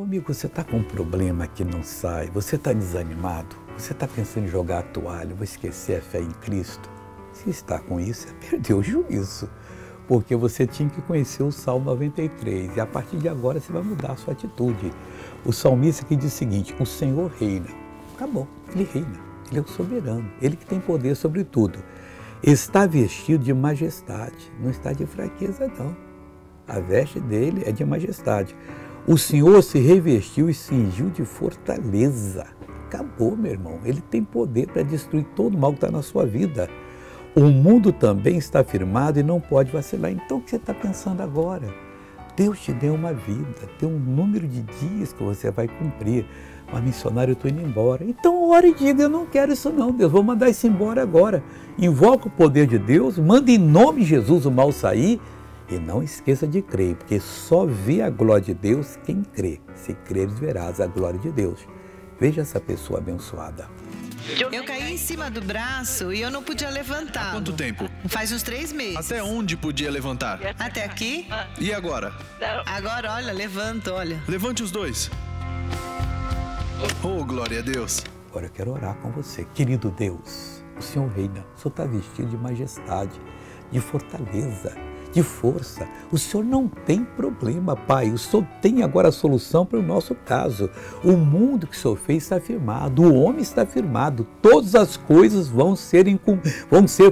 amigo, você está com um problema que não sai, você está desanimado, você está pensando em jogar a toalha, vou esquecer a fé em Cristo. Se está com isso, você perdeu o juízo, porque você tinha que conhecer o Salmo 93 e a partir de agora você vai mudar a sua atitude. O salmista que diz o seguinte: o Senhor reina. Acabou, Ele reina, Ele é o soberano, Ele que tem poder sobre tudo. Está vestido de majestade, não está de fraqueza não. A veste dele é de majestade. O Senhor se revestiu e cingiu de fortaleza. Acabou, meu irmão. Ele tem poder para destruir todo o mal que está na sua vida. O mundo também está firmado e não pode vacilar. Então, o que você está pensando agora? Deus te deu uma vida, tem um número de dias que você vai cumprir. Mas, missionário, eu estou indo embora. Então, ore e diga: eu não quero isso não, Deus, vou mandar isso embora agora. Invoca o poder de Deus, manda em nome de Jesus o mal sair. E não esqueça de crer, porque só vê a glória de Deus quem crê. Se creres, verás a glória de Deus. Veja essa pessoa abençoada. Eu caí em cima do braço e eu não podia levantar. Há quanto tempo? Faz uns 3 meses. Até onde podia levantar? Até aqui? E agora? Agora, olha, levanto, olha. Levante os dois. Oh, glória a Deus. Agora eu quero orar com você. Querido Deus, o Senhor reina. O Senhor está vestido de majestade, de fortaleza, de força. O Senhor não tem problema, Pai. O Senhor tem agora a solução para o nosso caso. O mundo que o Senhor fez está firmado, o homem está firmado. Todas as coisas vão ser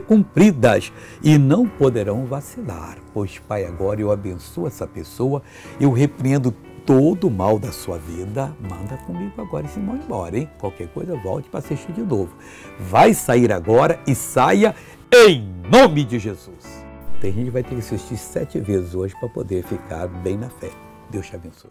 cumpridas e não poderão vacilar. Pois, Pai, agora eu abençoo essa pessoa, eu repreendo todo o mal da sua vida. Manda comigo agora esse mal embora, hein? Qualquer coisa, volte para assistir de novo. Vai sair agora e saia em nome de Jesus. Tem gente que vai ter que assistir 7 vezes hoje para poder ficar bem na fé. Deus te abençoe.